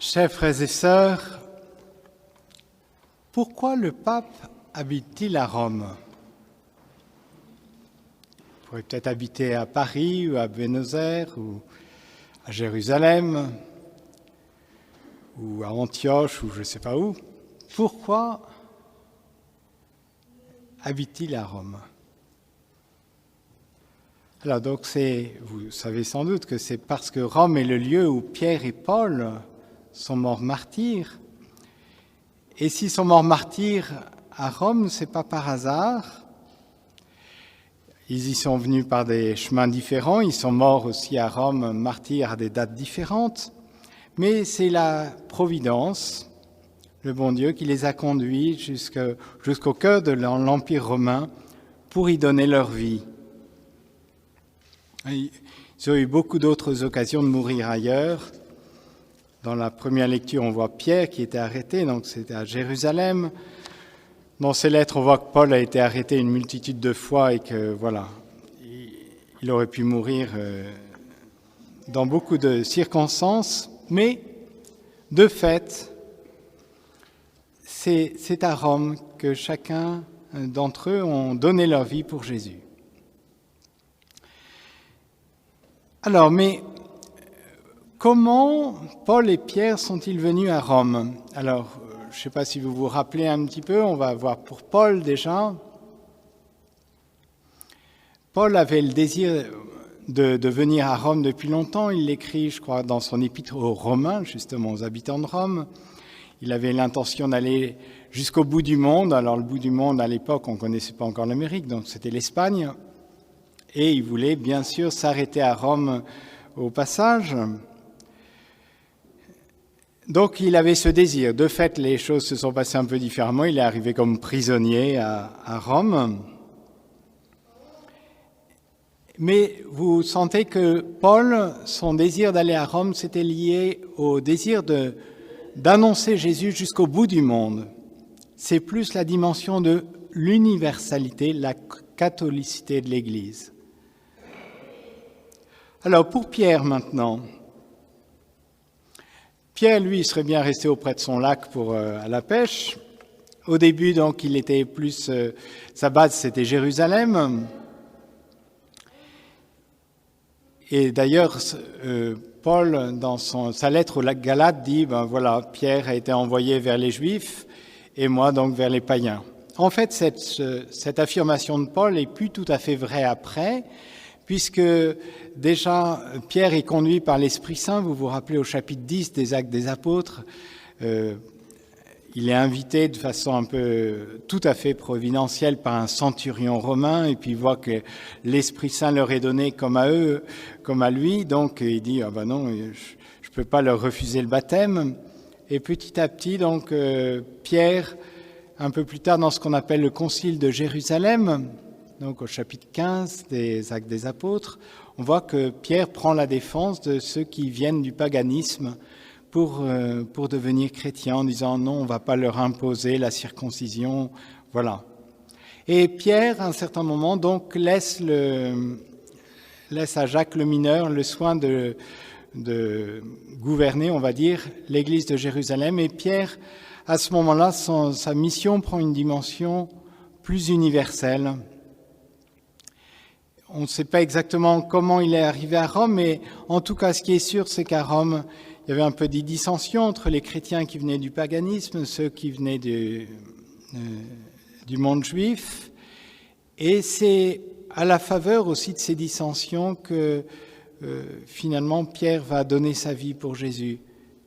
Chers frères et sœurs, pourquoi le pape habite-t-il à Rome? Il pourrait peut-être habiter à Paris ou à Buenos Aires ou à Jérusalem ou à Antioche ou je ne sais pas où. Pourquoi habite-t-il à Rome? Alors donc vous savez sans doute que c'est parce que Rome est le lieu où Pierre et Paul sont morts martyrs. Et s'ils sont morts martyrs à Rome, ce n'est pas par hasard. Ils y sont venus par des chemins différents. Ils sont morts aussi à Rome, martyrs à des dates différentes. Mais c'est la Providence, le bon Dieu, qui les a conduits jusqu'au cœur de l'Empire romain pour y donner leur vie. Ils ont eu beaucoup d'autres occasions de mourir ailleurs. Dans la première lecture, on voit Pierre qui était arrêté, donc c'était à Jérusalem. Dans ses lettres, on voit que Paul a été arrêté une multitude de fois et que, voilà, il aurait pu mourir dans beaucoup de circonstances. Mais, de fait, c'est à Rome que chacun d'entre eux ont donné leur vie pour Jésus. Alors, mais comment Paul et Pierre sont-ils venus à Rome? Alors, je ne sais pas si vous vous rappelez un petit peu, on va voir pour Paul déjà. Paul avait le désir de venir à Rome depuis longtemps. Il l'écrit, je crois, dans son épître aux Romains, justement aux habitants de Rome. Il avait l'intention d'aller jusqu'au bout du monde. Alors, le bout du monde, à l'époque, on ne connaissait pas encore l'Amérique, donc c'était l'Espagne. Et il voulait bien sûr s'arrêter à Rome au passage. Donc il avait ce désir. De fait, les choses se sont passées un peu différemment. Il est arrivé comme prisonnier à Rome. Mais vous sentez que Paul, son désir d'aller à Rome, c'était lié au désir d'annoncer Jésus jusqu'au bout du monde. C'est plus la dimension de l'universalité, la catholicité de l'Église. Alors pour Pierre maintenant, Pierre lui serait bien resté auprès de son lac à la pêche. Au début donc il était plus, sa base c'était Jérusalem. Et d'ailleurs Paul dans sa lettre aux Galates dit voilà, Pierre a été envoyé vers les Juifs et moi donc vers les païens. En fait cette affirmation de Paul est plus tout à fait vraie après. Puisque déjà Pierre est conduit par l'Esprit Saint, vous vous rappelez au chapitre 10 des Actes des Apôtres, il est invité de façon un peu tout à fait providentielle par un centurion romain, et puis il voit que l'Esprit Saint leur est donné comme à eux, comme à lui, donc il dit non, je peux pas leur refuser le baptême. Et petit à petit, donc Pierre, un peu plus tard dans ce qu'on appelle le Concile de Jérusalem, donc au chapitre 15 des Actes des Apôtres, on voit que Pierre prend la défense de ceux qui viennent du paganisme pour devenir chrétiens en disant non, on ne va pas leur imposer la circoncision, voilà. Et Pierre, à un certain moment, donc laisse à Jacques le mineur le soin de gouverner, on va dire, l'église de Jérusalem. Et Pierre, à ce moment-là, sa mission prend une dimension plus universelle. On ne sait pas exactement comment il est arrivé à Rome, mais en tout cas, ce qui est sûr, c'est qu'à Rome, il y avait un peu des dissensions entre les chrétiens qui venaient du paganisme, ceux qui venaient du monde juif. Et c'est à la faveur aussi de ces dissensions que finalement Pierre va donner sa vie pour Jésus,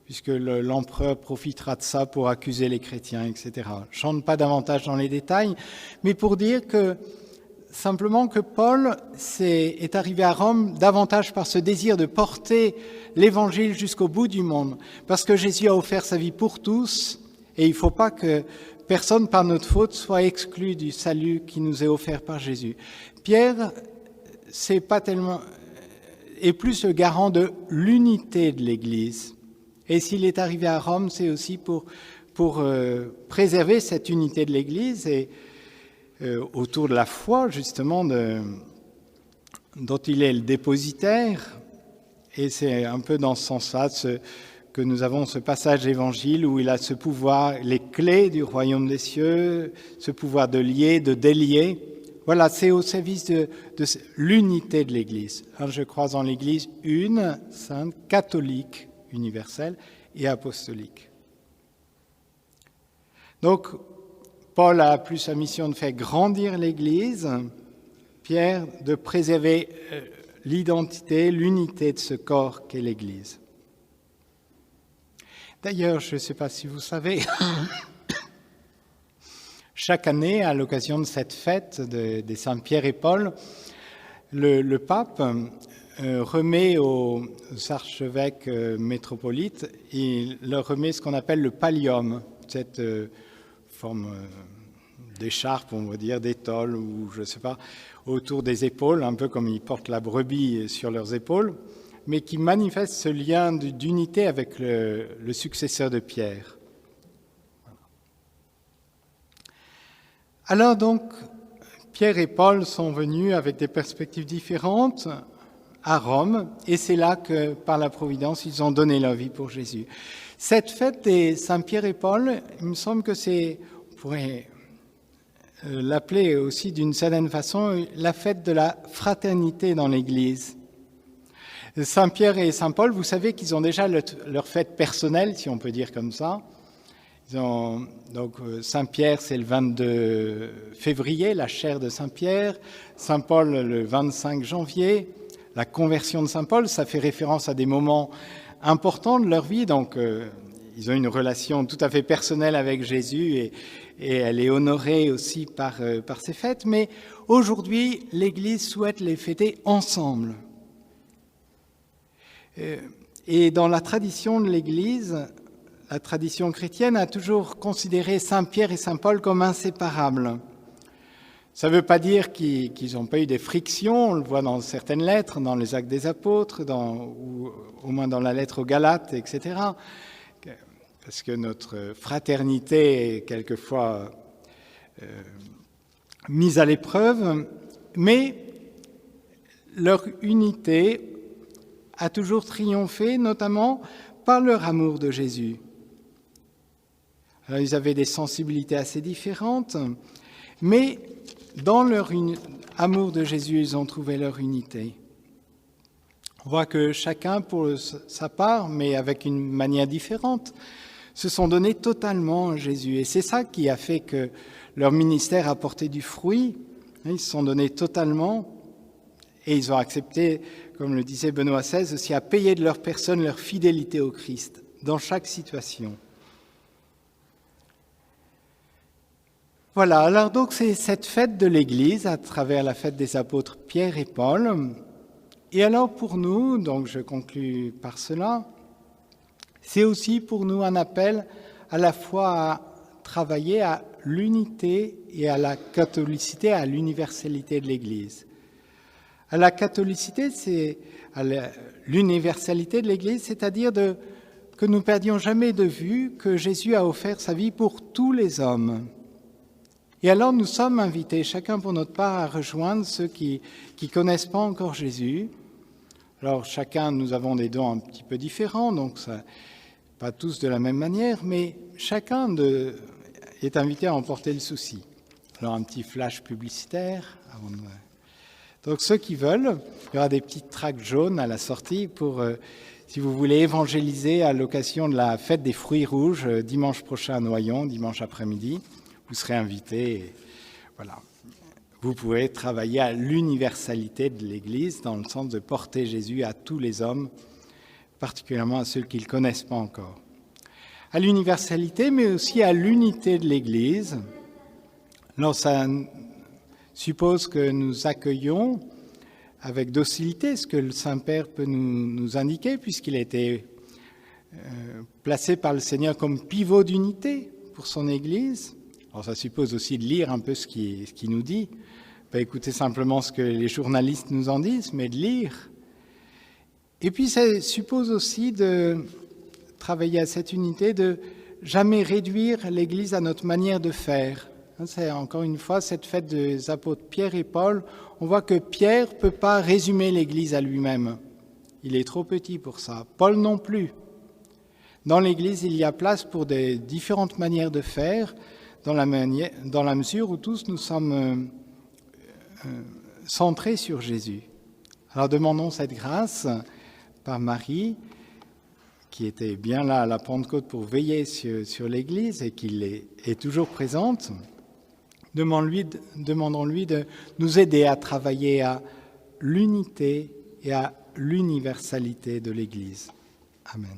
puisque l'empereur profitera de ça pour accuser les chrétiens, etc. Je n'entre pas davantage dans les détails, mais pour dire que simplement que Paul est arrivé à Rome davantage par ce désir de porter l'Évangile jusqu'au bout du monde, parce que Jésus a offert sa vie pour tous, et il ne faut pas que personne par notre faute soit exclu du salut qui nous est offert par Jésus. Pierre, est plus le garant de l'unité de l'Église, et s'il est arrivé à Rome, c'est aussi pour préserver cette unité de l'Église et autour de la foi, justement, dont il est le dépositaire. Et c'est un peu dans ce sens-là que nous avons ce passage d'évangile où il a ce pouvoir, les clés du royaume des cieux, ce pouvoir de lier, de délier. Voilà, c'est au service de l'unité de l'Église. Alors, je crois en l'Église une, sainte, catholique, universelle et apostolique. Donc, Paul a plus sa mission de faire grandir l'Église, Pierre de préserver l'identité, l'unité de ce corps qu'est l'Église. D'ailleurs, je ne sais pas si vous savez, chaque année, à l'occasion de cette fête des Saints Pierre et Paul, le pape remet aux archevêques métropolites, il leur remet ce qu'on appelle le pallium, cette forme d'écharpe, on va dire, d'étole, ou je ne sais pas, autour des épaules, un peu comme ils portent la brebis sur leurs épaules, mais qui manifeste ce lien d'unité avec le successeur de Pierre. Alors donc, Pierre et Paul sont venus avec des perspectives différentes à Rome, et c'est là que, par la providence, ils ont donné leur vie pour Jésus. Cette fête des Saints Pierre et Paul, il me semble que on pourrait l'appeler aussi d'une certaine façon la fête de la fraternité dans l'Église. Saint Pierre et Saint Paul, vous savez qu'ils ont déjà leur fête personnelle, si on peut dire comme ça. Donc Saint Pierre, c'est le 22 février, la chaire de Saint Pierre. Saint Paul, le 25 janvier. La conversion de Saint Paul, ça fait référence à des moments importants de leur vie. Donc ils ont une relation tout à fait personnelle avec Jésus et elle est honorée aussi par ces fêtes. Mais aujourd'hui, l'Église souhaite les fêter ensemble. Et dans la tradition de l'Église, la tradition chrétienne a toujours considéré Saint Pierre et Saint Paul comme inséparables. Ça ne veut pas dire qu'ils n'ont pas eu des frictions, on le voit dans certaines lettres, dans les Actes des Apôtres, ou au moins dans la lettre aux Galates, etc. Parce que notre fraternité est quelquefois mise à l'épreuve, mais leur unité a toujours triomphé, notamment par leur amour de Jésus. Alors, ils avaient des sensibilités assez différentes, mais dans leur amour de Jésus, ils ont trouvé leur unité. On voit que chacun, pour sa part, mais avec une manière différente, se sont donnés totalement à Jésus. Et c'est ça qui a fait que leur ministère a porté du fruit. Ils se sont donnés totalement et ils ont accepté, comme le disait Benoît XVI, aussi à payer de leur personne leur fidélité au Christ, dans chaque situation. Voilà, alors donc c'est cette fête de l'Église, à travers la fête des apôtres Pierre et Paul. Et alors pour nous, donc je conclus par cela, c'est aussi pour nous un appel à la fois à travailler à l'unité et à la catholicité, à l'universalité de l'Église. À la catholicité, c'est à l'universalité de l'Église, c'est-à-dire que nous ne perdions jamais de vue que Jésus a offert sa vie pour tous les hommes. Et alors nous sommes invités, chacun pour notre part, à rejoindre ceux qui ne connaissent pas encore Jésus. Alors chacun, nous avons des dons un petit peu différents, donc ça, pas tous de la même manière, mais chacun est invité à emporter le souci. Alors un petit flash publicitaire. Donc ceux qui veulent, il y aura des petites tracts jaunes à la sortie pour, si vous voulez évangéliser à l'occasion de la fête des fruits rouges, dimanche prochain à Noyon, dimanche après-midi. Vous serez invités. Voilà. Vous pouvez travailler à l'universalité de l'Église dans le sens de porter Jésus à tous les hommes, particulièrement à ceux qui ne le connaissent pas encore. À l'universalité, mais aussi à l'unité de l'Église. Alors ça suppose que nous accueillons avec docilité ce que le Saint-Père peut nous indiquer, puisqu'il a été placé par le Seigneur comme pivot d'unité pour son Église. Alors ça suppose aussi de lire un peu ce qu'il nous dit, pas écouter simplement ce que les journalistes nous en disent, mais de lire. Et puis ça suppose aussi de travailler à cette unité, de jamais réduire l'Église à notre manière de faire. C'est encore une fois cette fête des apôtres Pierre et Paul. On voit que Pierre ne peut pas résumer l'Église à lui-même. Il est trop petit pour ça. Paul non plus. Dans l'Église, il y a place pour des différentes manières de faire, dans la mesure où tous nous sommes centrés sur Jésus. Alors demandons cette grâce par Marie, qui était bien là à la Pentecôte pour veiller sur l'Église et qui est toujours présente. Demandons-lui de nous aider à travailler à l'unité et à l'universalité de l'Église. Amen.